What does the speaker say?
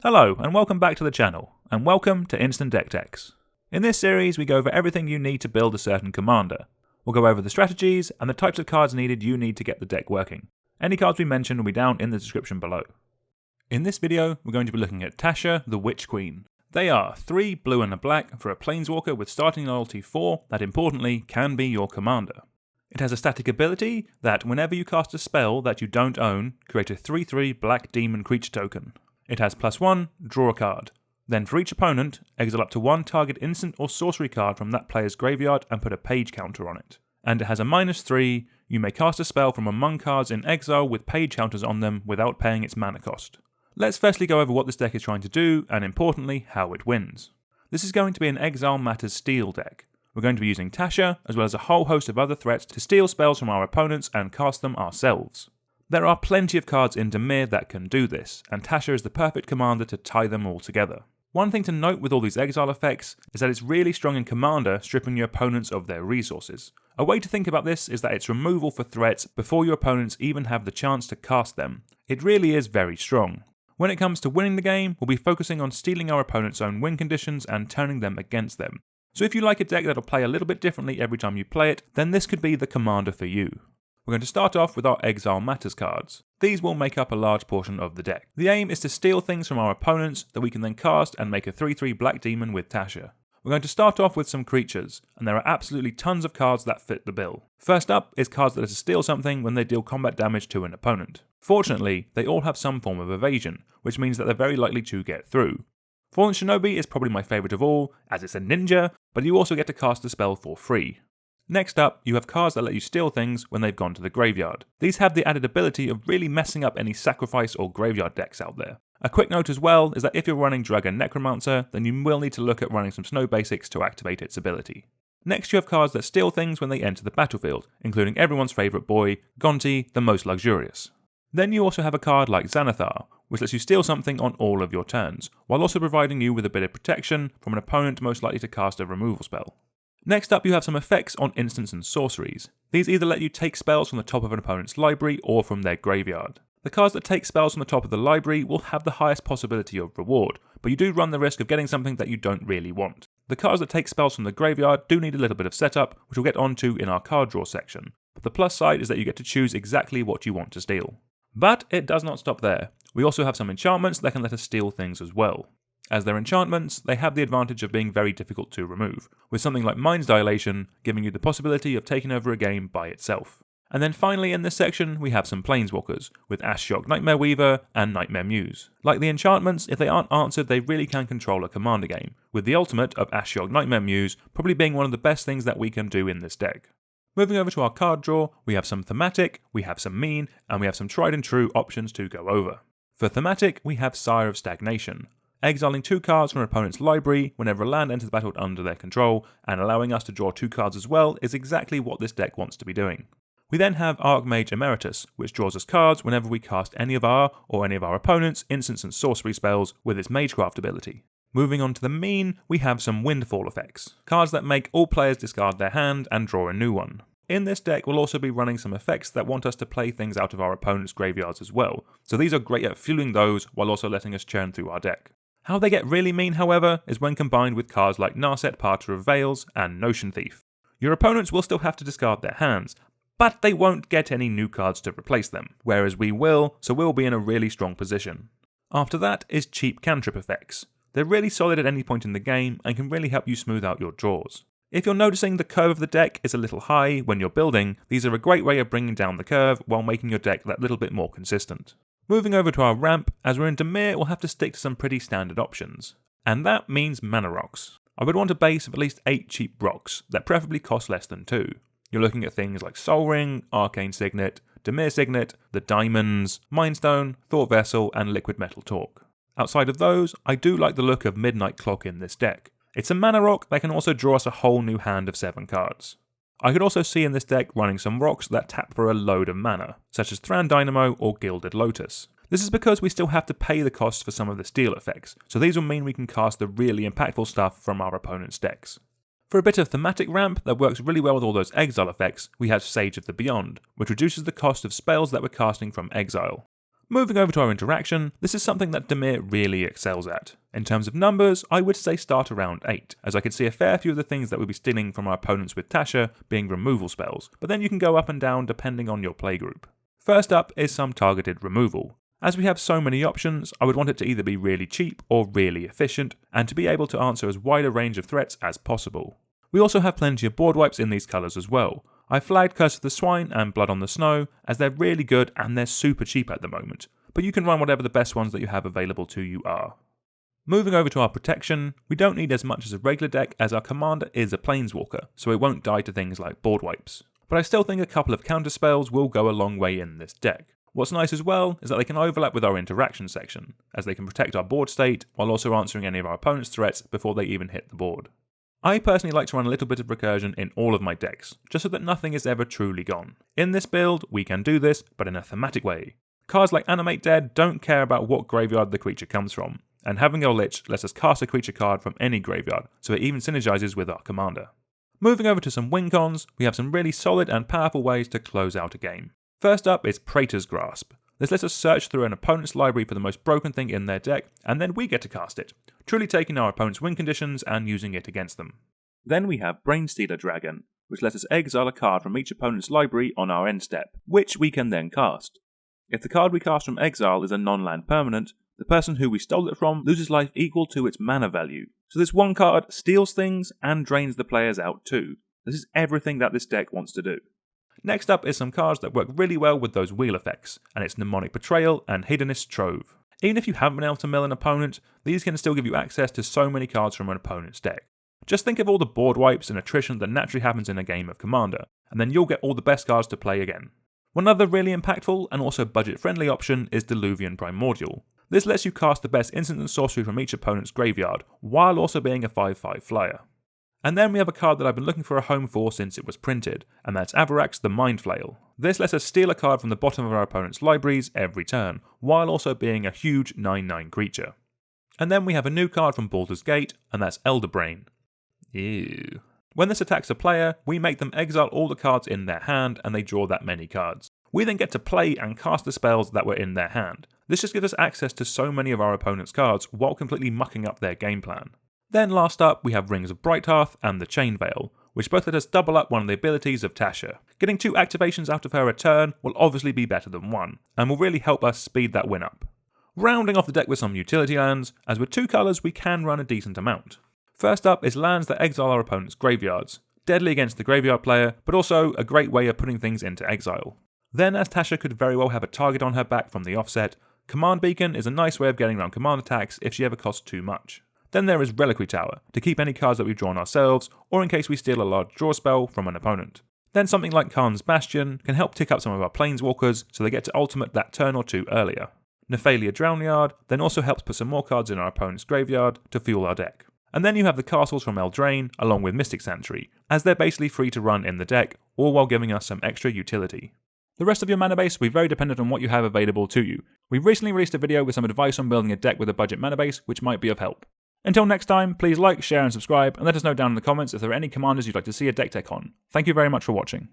Hello and welcome back to the channel, and welcome to Instant Deck Techs. In this series we go over everything you need to build a certain commander. We'll go over the strategies and the types of cards needed you need to get the deck working. Any cards we mention will be down in the description below. In this video we're going to be looking at Tasha, the Witch Queen. They are 3 blue and a black for a Planeswalker with starting loyalty 4 that importantly can be your commander. It has a static ability that whenever you cast a spell that you don't own, create a 3/3 black demon creature token. It has +1, draw a card. Then for each opponent, exile up to 1 target instant or sorcery card from that player's graveyard and put a page counter on it. And it has a -3, you may cast a spell from among cards in exile with page counters on them without paying its mana cost. Let's firstly go over what this deck is trying to do, and importantly, how it wins. This is going to be an Exile Matters steal deck. We're going to be using Tasha, as well as a whole host of other threats to steal spells from our opponents and cast them ourselves. There are plenty of cards in Dimir that can do this, and Tasha is the perfect commander to tie them all together. One thing to note with all these exile effects is that it's really strong in commander, stripping your opponents of their resources. A way to think about this is that it's removal for threats before your opponents even have the chance to cast them. It really is very strong. When it comes to winning the game, we'll be focusing on stealing our opponent's own win conditions and turning them against them. So if you like a deck that'll play a little bit differently every time you play it, then this could be the commander for you. We're going to start off with our Exile Matters cards. These will make up a large portion of the deck. The aim is to steal things from our opponents that we can then cast and make a 3/3 black demon with Tasha. We're going to start off with some creatures, and there are absolutely tons of cards that fit the bill. First up is cards that let us steal something when they deal combat damage to an opponent. Fortunately, they all have some form of evasion, which means that they're very likely to get through. Fallen Shinobi is probably my favourite of all, as it's a ninja, but you also get to cast the spell for free. Next up, you have cards that let you steal things when they've gone to the graveyard. These have the added ability of really messing up any sacrifice or graveyard decks out there. A quick note as well is that if you're running Draugr Necromancer, then you will need to look at running some snow basics to activate its ability. Next you have cards that steal things when they enter the battlefield, including everyone's favourite boy, Gonti, the most luxurious. Then you also have a card like Xanathar, which lets you steal something on all of your turns, while also providing you with a bit of protection from an opponent most likely to cast a removal spell. Next up you have some effects on instants and sorceries. These either let you take spells from the top of an opponent's library or from their graveyard. The cards that take spells from the top of the library will have the highest possibility of reward, but you do run the risk of getting something that you don't really want. The cards that take spells from the graveyard do need a little bit of setup, which we'll get onto in our card draw section, but the plus side is that you get to choose exactly what you want to steal. But it does not stop there. We also have some enchantments that can let us steal things as well. As they're enchantments, they have the advantage of being very difficult to remove, with something like Mind's Dilation giving you the possibility of taking over a game by itself. And then finally in this section we have some Planeswalkers, with Ashiok Nightmare Weaver and Nightmare Muse. Like the enchantments, if they aren't answered they really can control a commander game, with the ultimate of Ashiok Nightmare Muse probably being one of the best things that we can do in this deck. Moving over to our card draw, we have some thematic, we have some mean, and we have some tried and true options to go over. For thematic, we have Sire of Stagnation. Exiling 2 cards from an opponent's library whenever a land enters the battle under their control, and allowing us to draw 2 cards as well is exactly what this deck wants to be doing. We then have Archmage Emeritus, which draws us cards whenever we cast any of our, or any of our opponents' instants and sorcery spells with its Magecraft ability. Moving on to the mean, we have some Windfall effects, cards that make all players discard their hand and draw a new one. In this deck we'll also be running some effects that want us to play things out of our opponent's graveyards as well, so these are great at fueling those while also letting us churn through our deck. How they get really mean, however, is when combined with cards like Narset Parter of Veils and Notion Thief. Your opponents will still have to discard their hands, but they won't get any new cards to replace them, whereas we will, so we'll be in a really strong position. After that is cheap cantrip effects. They're really solid at any point in the game and can really help you smooth out your draws. If you're noticing the curve of the deck is a little high when you're building, these are a great way of bringing down the curve while making your deck that little bit more consistent. Moving over to our ramp, as we're in Dimir we'll have to stick to some pretty standard options. And that means mana rocks. I would want a base of at least 8 cheap rocks that preferably cost less than 2. You're looking at things like Sol Ring, Arcane Signet, Dimir Signet, the Diamonds, Mindstone, Thought Vessel and Liquid Metal Torque. Outside of those, I do like the look of Midnight Clock in this deck. It's a mana rock that can also draw us a whole new hand of 7 cards. I could also see in this deck running some rocks that tap for a load of mana, such as Thran Dynamo or Gilded Lotus. This is because we still have to pay the costs for some of the steal effects, so these will mean we can cast the really impactful stuff from our opponent's decks. For a bit of thematic ramp that works really well with all those exile effects, we have Sage of the Beyond, which reduces the cost of spells that we're casting from exile. Moving over to our interaction, this is something that Dimir really excels at. In terms of numbers, I would say start around 8, as I could see a fair few of the things that we'll be stealing from our opponents with Tasha being removal spells, but then you can go up and down depending on your playgroup. First up is some targeted removal. As we have so many options, I would want it to either be really cheap or really efficient, and to be able to answer as wide a range of threats as possible. We also have plenty of board wipes in these colours as well. I flagged Curse of the Swine and Blood on the Snow, as they're really good and they're super cheap at the moment, but you can run whatever the best ones that you have available to you are. Moving over to our protection, we don't need as much as a regular deck as our commander is a planeswalker, so it won't die to things like board wipes. But I still think a couple of counter spells will go a long way in this deck. What's nice as well is that they can overlap with our interaction section, as they can protect our board state while also answering any of our opponent's threats before they even hit the board. I personally like to run a little bit of recursion in all of my decks, just so that nothing is ever truly gone. In this build, we can do this, but in a thematic way. Cards like Animate Dead don't care about what graveyard the creature comes from, and having a Lich lets us cast a creature card from any graveyard, so it even synergizes with our commander. Moving over to some win cons, we have some really solid and powerful ways to close out a game. First up is Praetor's Grasp. This lets us search through an opponent's library for the most broken thing in their deck, and then we get to cast it, truly taking our opponent's win conditions and using it against them. Then we have Brainstealer Dragon, which lets us exile a card from each opponent's library on our end step, which we can then cast. If the card we cast from exile is a non-land permanent, the person who we stole it from loses life equal to its mana value. So this one card steals things and drains the players out too. This is everything that this deck wants to do. Next up is some cards that work really well with those wheel effects, and it's Mnemonic Betrayal and Hedonist Trove. Even if you haven't been able to mill an opponent, these can still give you access to so many cards from an opponent's deck. Just think of all the board wipes and attrition that naturally happens in a game of Commander, and then you'll get all the best cards to play again. One other really impactful and also budget-friendly option is Diluvian Primordial. This lets you cast the best instant and sorcery from each opponent's graveyard, while also being a 5/5 flyer. And then we have a card that I've been looking for a home for since it was printed, and that's Avarax the Mind Flail. This lets us steal a card from the bottom of our opponent's libraries every turn, while also being a huge 9/9 creature. And then we have a new card from Baldur's Gate, and that's Elderbrain. Ew. When this attacks a player, we make them exile all the cards in their hand, and they draw that many cards. We then get to play and cast the spells that were in their hand. This just gives us access to so many of our opponent's cards, while completely mucking up their game plan. Then last up, we have Rings of Brighthearth and the Chainveil, which both let us double up one of the abilities of Tasha. Getting 2 activations out of her a turn will obviously be better than 1, and will really help us speed that win up. Rounding off the deck with some utility lands, as with 2 colours we can run a decent amount. First up is lands that exile our opponent's graveyards. Deadly against the graveyard player, but also a great way of putting things into exile. Then, as Tasha could very well have a target on her back from the offset, Command Beacon is a nice way of getting around command attacks if she ever costs too much. Then there is Reliquary Tower, to keep any cards that we've drawn ourselves, or in case we steal a large draw spell from an opponent. Then something like Khan's Bastion can help tick up some of our Planeswalkers so they get to ultimate that turn or 2 earlier. Nephalia Drownyard then also helps put some more cards in our opponent's graveyard to fuel our deck. And then you have the castles from Eldraine, along with Mystic Sanctuary, as they're basically free to run in the deck, all while giving us some extra utility. The rest of your mana base will be very dependent on what you have available to you. We've recently released a video with some advice on building a deck with a budget mana base, which might be of help. Until next time, please like, share and subscribe, and let us know down in the comments if there are any commanders you'd like to see a deck tech on. Thank you very much for watching.